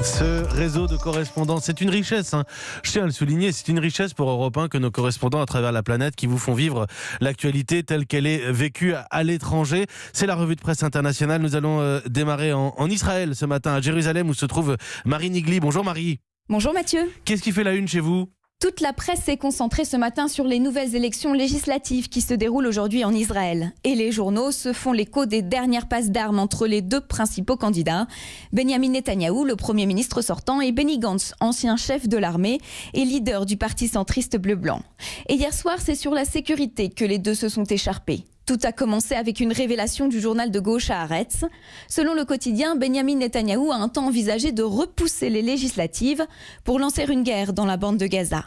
Ce réseau de correspondants, c'est une richesse, hein. Je tiens à le souligner, c'est une richesse pour Europe 1 que nos correspondants à travers la planète qui vous font vivre l'actualité telle qu'elle est vécue à l'étranger. C'est la revue de presse internationale. Nous allons démarrer en Israël ce matin, à Jérusalem, où se trouve Marie Nigli. Bonjour Marie. Bonjour Mathieu. Qu'est-ce qui fait la une chez vous ? Toute la presse s'est concentrée ce matin sur les nouvelles élections législatives qui se déroulent aujourd'hui en Israël. Et les journaux se font l'écho des dernières passes d'armes entre les deux principaux candidats, Benjamin Netanyahou, le Premier ministre sortant, et Benny Gantz, ancien chef de l'armée et leader du parti centriste bleu-blanc. Et hier soir, c'est sur la sécurité que les deux se sont écharpés. Tout a commencé avec une révélation du journal de gauche Haaretz. Selon le quotidien, Benjamin Netanyahou a un temps envisagé de repousser les législatives pour lancer une guerre dans la bande de Gaza.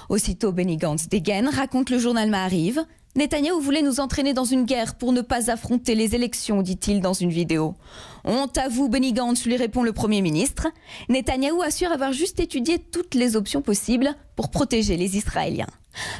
Aussitôt, Benny Gantz dégaine, raconte le journal Maariv. Netanyahou voulait nous entraîner dans une guerre pour ne pas affronter les élections, dit-il dans une vidéo. Honte à vous, Benny Gantz, lui répond le Premier ministre. Netanyahou assure avoir juste étudié toutes les options possibles pour protéger les Israéliens.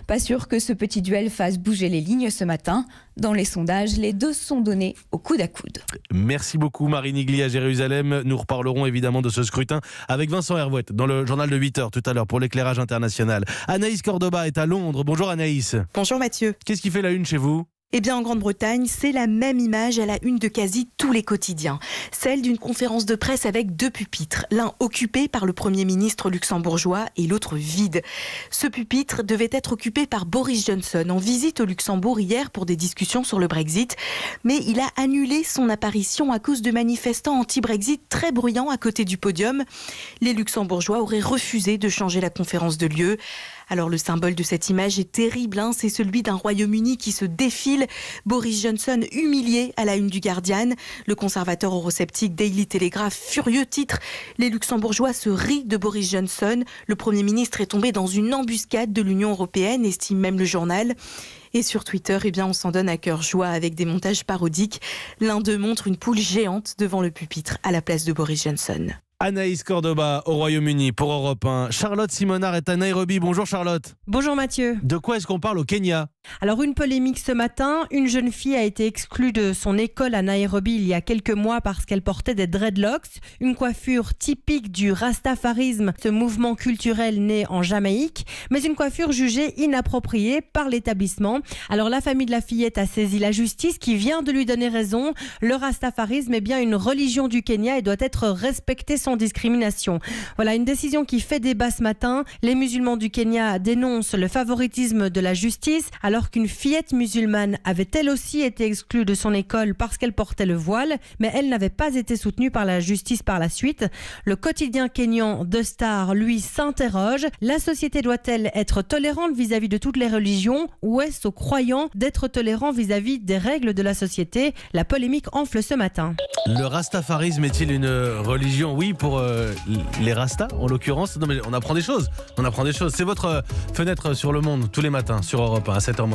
Pas sûr que ce petit duel fasse bouger les lignes ce matin. Dans les sondages, les deux sont donnés au coude à coude. Merci beaucoup Marie Nigli à Jérusalem. Nous reparlerons évidemment de ce scrutin avec Vincent Hervouet dans le journal de 8h tout à l'heure pour l'éclairage international. Anaïs Cordoba est à Londres. Bonjour Anaïs. Bonjour Mathieu. Qu'est-ce qui fait la une chez vous ? Eh bien, en Grande-Bretagne, c'est la même image à la une de quasi tous les quotidiens. Celle d'une conférence de presse avec deux pupitres, l'un occupé par le Premier ministre luxembourgeois et l'autre vide. Ce pupitre devait être occupé par Boris Johnson en visite au Luxembourg hier pour des discussions sur le Brexit. Mais il a annulé son apparition à cause de manifestants anti-Brexit très bruyants à côté du podium. Les Luxembourgeois auraient refusé de changer la conférence de lieu. Alors le symbole de cette image est terrible, c'est celui d'un Royaume-Uni qui se défile. Boris Johnson humilié à la une du Guardian. Le conservateur eurosceptique Daily Telegraph furieux titre « Les Luxembourgeois se rient de Boris Johnson. Le Premier ministre est tombé dans une embuscade de l'Union européenne », estime même le journal. Et sur Twitter, on s'en donne à cœur joie avec des montages parodiques. L'un d'eux montre une poule géante devant le pupitre à la place de Boris Johnson. Anaïs Cordoba au Royaume-Uni pour Europe 1. Charlotte Simonard est à Nairobi. Bonjour Charlotte. Bonjour Mathieu. De quoi est-ce qu'on parle au Kenya ? Alors une polémique ce matin, une jeune fille a été exclue de son école à Nairobi il y a quelques mois parce qu'elle portait des dreadlocks, une coiffure typique du rastafarisme, ce mouvement culturel né en Jamaïque, mais une coiffure jugée inappropriée par l'établissement. Alors la famille de la fillette a saisi la justice qui vient de lui donner raison. Le rastafarisme est bien une religion du Kenya et doit être respectée sans discrimination. Voilà une décision qui fait débat ce matin. Les musulmans du Kenya dénoncent le favoritisme de la justice alors qu'une fillette musulmane avait elle aussi été exclue de son école parce qu'elle portait le voile, mais elle n'avait pas été soutenue par la justice par la suite. Le quotidien kényan The Star, lui, s'interroge. La société doit-elle être tolérante vis-à-vis de toutes les religions ou est-ce aux croyants d'être tolérants vis-à-vis des règles de la société ? La polémique enfle ce matin. Le rastafarisme est-il une religion ? Oui, pour les rastas en l'occurrence. Non mais on apprend des choses. C'est votre fenêtre sur le monde tous les matins sur Europe 1 à 7h-10.